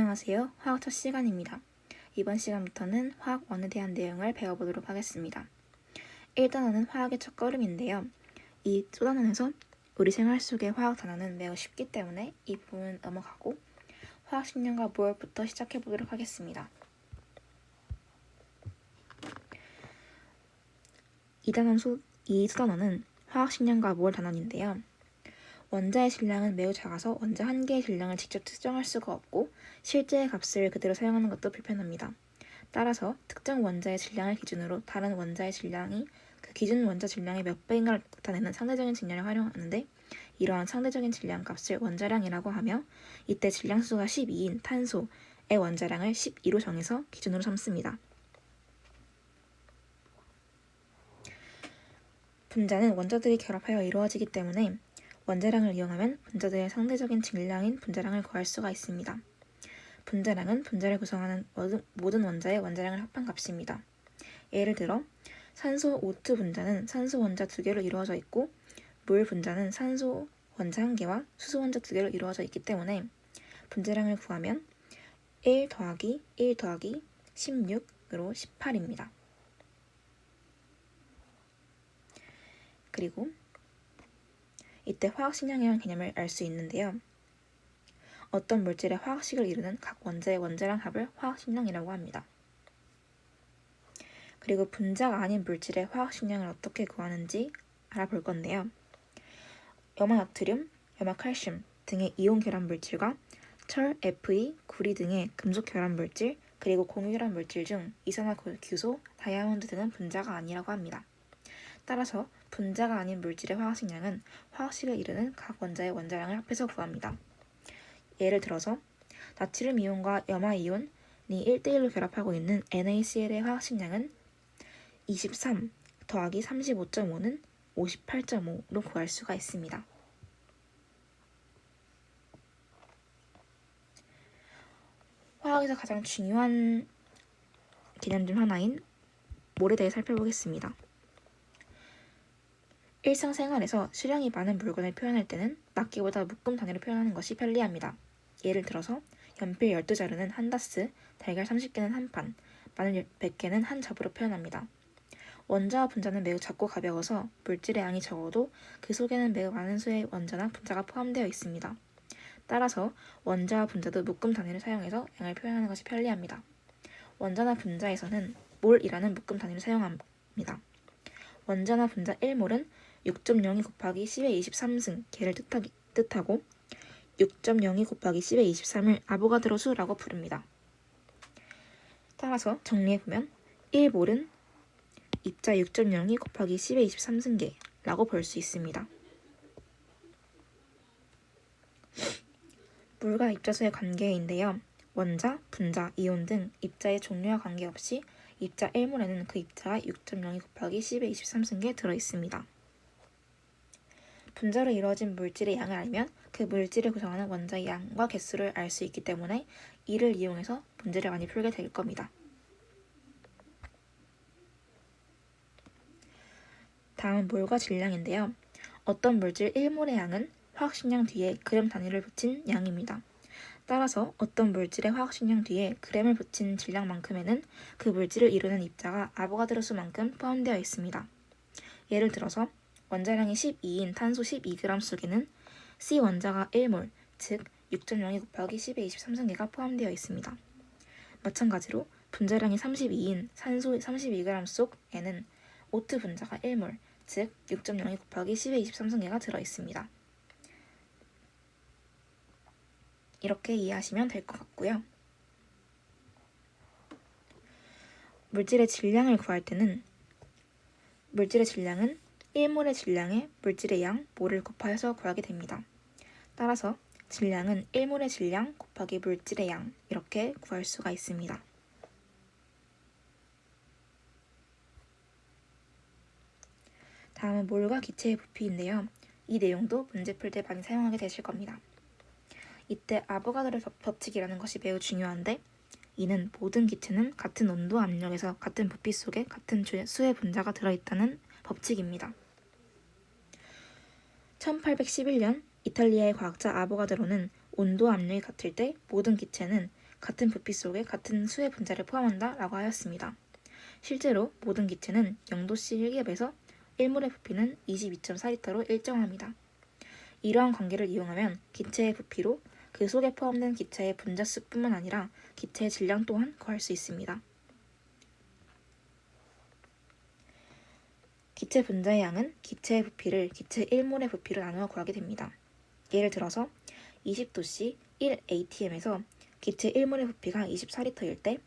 안녕하세요. 화학 첫 시간입니다. 이번 시간부터는 화학 1에 대한 내용을 배워보도록 하겠습니다. 1단원은 화학의 첫걸음인데요. 이 소단원에서 우리 생활 속의 화학 단어는 매우 쉽기 때문에 이 부분은 넘어가고 화학 신념과 모열부터 시작해보도록 하겠습니다. 2단원 이 소단원은 화학 신념과 모열 단원인데요. 원자의 질량은 매우 작아서 원자 한 개의 질량을 직접 측정할 수가 없고 실제의 값을 그대로 사용하는 것도 불편합니다. 따라서 특정 원자의 질량을 기준으로 다른 원자의 질량이 그 기준 원자 질량의 몇 배인가를 나타내는 상대적인 질량을 활용하는데 이러한 상대적인 질량 값을 원자량이라고 하며 이때 질량수가 12인 탄소의 원자량을 12로 정해서 기준으로 삼습니다. 분자는 원자들이 결합하여 이루어지기 때문에 원자량을 이용하면 분자들의 상대적인 질량인 분자량을 구할 수가 있습니다. 분자량은 분자를 구성하는 모든 원자의 원자량을 합한 값입니다. 예를 들어 산소 O2 분자는 산소 원자 2개로 이루어져 있고 물 분자는 산소 원자 1개와 수소 원자 2개로 이루어져 있기 때문에 분자량을 구하면 1 더하기 1 더하기 16으로 18입니다. 그리고 이때 화학식량이라는 개념을 알 수 있는데요. 어떤 물질의 화학식을 이루는 각 원자의 원자량 합을 화학식량이라고 합니다. 그리고 분자가 아닌 물질의 화학식량을 어떻게 구하는지 알아볼 건데요. 염화나트륨, 염화칼슘 등의 이온 결합 물질과 철, Fe, 구리 등의 금속 결합 물질, 그리고 공유 결합 물질 중 이산화규소, 다이아몬드 등은 분자가 아니라고 합니다. 따라서 분자가 아닌 물질의 화학식량은 화학식을 이루는 각 원자의 원자량을 합해서 구합니다. 예를 들어서 나트륨 이온과 염화 이온이 1대1로 결합하고 있는 NaCl의 화학식량은 23 더하기 35.5는 58.5로 구할 수가 있습니다. 화학에서 가장 중요한 개념 중 하나인 몰에 대해 살펴보겠습니다. 일상생활에서 수량이 많은 물건을 표현할 때는 낱개보다 묶음 단위로 표현하는 것이 편리합니다. 예를 들어서 연필 12자루는 한 다스, 달걀 30개는 한 판, 마늘 100개는 한 접으로 표현합니다. 원자와 분자는 매우 작고 가벼워서 물질의 양이 적어도 그 속에는 매우 많은 수의 원자나 분자가 포함되어 있습니다. 따라서 원자와 분자도 묶음 단위를 사용해서 양을 표현하는 것이 편리합니다. 원자나 분자에서는 몰이라는 묶음 단위를 사용합니다. 원자나 분자 1몰은 6.02 곱하기 10의 23승 개를 뜻하고 6.02 곱하기 10의 23을 아보가드로 수라고 부릅니다. 따라서 정리해보면 1몰은 입자 6.02 곱하기 10의 23승계라고 볼 수 있습니다. 물과 입자수의 관계인데요. 원자, 분자, 이온 등 입자의 종류와 관계없이 입자 1몰에는 그 입자가 6.02 곱하기 10의 23승계에 들어있습니다. 분자로 이루어진 물질의 양을 알면 그 물질을 구성하는 원자의 양과 개수를 알 수 있기 때문에 이를 이용해서 문제를 많이 풀게 될 겁니다. 다음은 몰과 질량인데요. 어떤 물질 1몰의 양은 화학식량 뒤에 그램 단위를 붙인 양입니다. 따라서 어떤 물질의 화학식량 뒤에 그램을 붙인 질량만큼에는 그 물질을 이루는 입자가 아보가드로 수만큼 포함되어 있습니다. 예를 들어서 원자량이 12인 탄소 12g 속에는 C 원자가 1몰, 즉 6.02 곱하기 10의 23승계가 포함되어 있습니다. 마찬가지로 분자량이 32인 산소 32g 속에는 O2 분자가 1몰, 즉 6.02 곱하기 10의 23승계가 들어있습니다. 이렇게 이해하시면 될 것 같고요. 물질의 질량을 구할 때는 물질의 질량은 1몰의 질량에 물질의 양, 몰을 곱하여서 구하게 됩니다. 따라서 질량은 1몰의 질량 곱하기 물질의 양 이렇게 구할 수가 있습니다. 다음은 몰과 기체의 부피인데요. 이 내용도 문제 풀 때 많이 사용하게 되실 겁니다. 이때 아보가드로 법칙이라는 것이 매우 중요한데 이는 모든 기체는 같은 온도 압력에서 같은 부피 속에 같은 수의 분자가 들어있다는 법칙입니다. 1811년 이탈리아의 과학자 아보가드로는 온도 압력이 같을 때 모든 기체는 같은 부피 속에 같은 수의 분자를 포함한다 라고 하였습니다. 실제로 모든 기체는 0도씨 헬기압에서 1몰의 부피는 22.4리터로 일정합니다. 이러한 관계를 이용하면 기체의 부피로 그 속에 포함된 기체의 분자수뿐만 아니라 기체의 질량 또한 구할 수 있습니다. 기체 분자의 양은 기체의 부피를 기체 1몰의 부피로 나누어 구하게 됩니다. 예를 들어서 20도씨 1atm에서 기체 1몰의 부피가 24리터일 때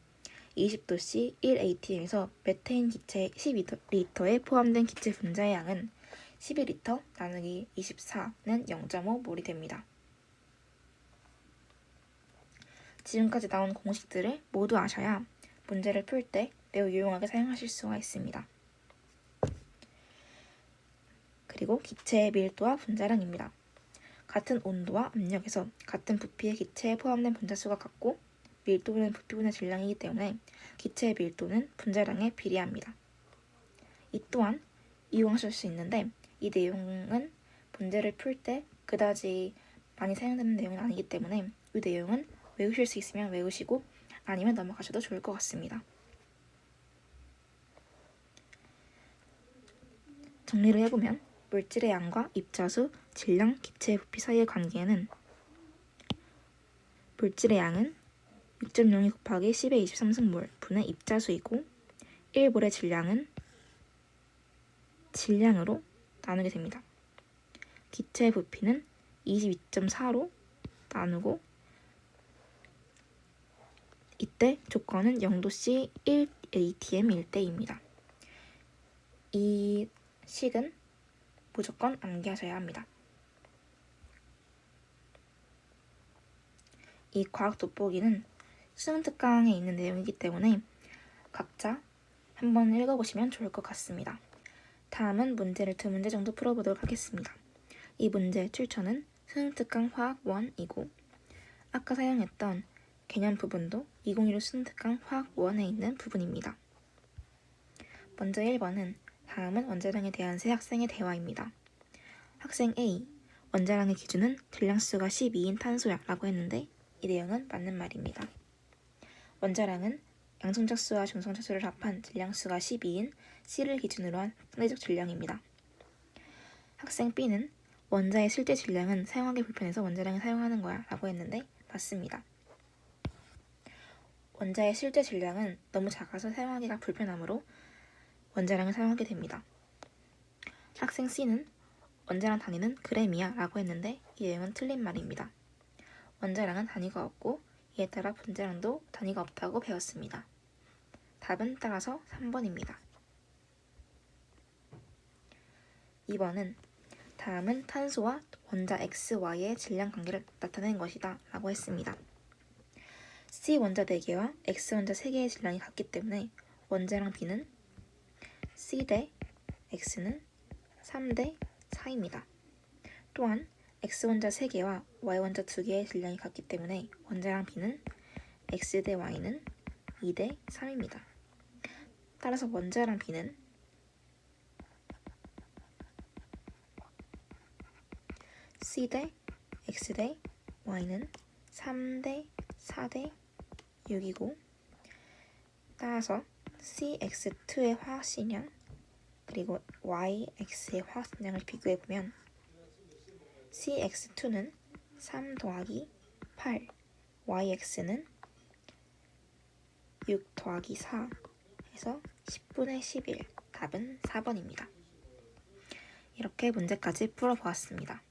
20도씨 1atm에서 메테인 기체 12리터에 포함된 기체 분자의 양은 11리터 나누기 24는 0.5몰이 됩니다. 지금까지 나온 공식들을 모두 아셔야 문제를 풀 때 매우 유용하게 사용하실 수가 있습니다. 그리고 기체의 밀도와 분자량입니다. 같은 온도와 압력에서 같은 부피의 기체에 포함된 분자수가 같고 밀도는 부피분의 질량이기 때문에 기체의 밀도는 분자량에 비례합니다. 이 또한 이용하실 수 있는데 이 내용은 문제를 풀 때 그다지 많이 사용되는 내용은 아니기 때문에 이 내용은 외우실 수 있으면 외우시고 아니면 넘어가셔도 좋을 것 같습니다. 정리를 해보면 물질의 양과 입자수, 질량, 기체의 부피 사이의 관계는 물질의 양은 6.02 곱하기 10의 23승몰 분의 입자수이고 1몰의 질량은 질량으로 나누게 됩니다. 기체의 부피는 22.4로 나누고 이때 조건은 0도씨 1atm일 때입니다. 이 식은 무조건 암기하셔야 합니다. 이 과학 돋보기는 수능 특강에 있는 내용이기 때문에 각자 한번 읽어보시면 좋을 것 같습니다. 다음은 문제를 2문제 정도 풀어보도록 하겠습니다. 이 문제 출처는 수능 특강 화학 1이고 아까 사용했던 개념 부분도 2015 수능 특강 화학 1에 있는 부분입니다. 먼저 1번은 다음은 원자량에 대한 세 학생의 대화입니다. 학생 A, 원자량의 기준은 질량수가 12인 탄소야 라고 했는데 이 내용은 맞는 말입니다. 원자량은 양성차수와 중성차수를 합한 질량수가 12인 C를 기준으로 한 상대적 질량입니다. 학생 B는 원자의 실제 질량은 사용하기 불편해서 원자량을 사용하는 거야 라고 했는데 맞습니다. 원자의 실제 질량은 너무 작아서 사용하기가 불편하므로 원자량을 사용하게 됩니다. 학생 C는 원자량 단위는 그램이야 라고 했는데 이 내용은 틀린 말입니다. 원자량은 단위가 없고 이에 따라 분자량도 단위가 없다고 배웠습니다. 답은 따라서 3번입니다. 2번은 다음은 탄소와 원자 XY의 질량 관계를 나타낸 것이다 라고 했습니다. C 원자 4개와 X 원자 3개의 질량이 같기 때문에 원자량 B는 C 대 X는 3 대 4입니다. 또한 X 원자 3개와 Y 원자 2개의 질량이 같기 때문에 원자량 B는 X 대 Y는 2 대 3입니다. 따라서 원자량 B는 C 대 X 대 Y는 3 대 4 대 6이고 따라서 CX2의 화학식량 그리고 YX의 화학식량을 비교해보면 CX2는 3 더하기 8, YX는 6 더하기 4 해서 10분의 11, 답은 4번입니다. 이렇게 문제까지 풀어보았습니다.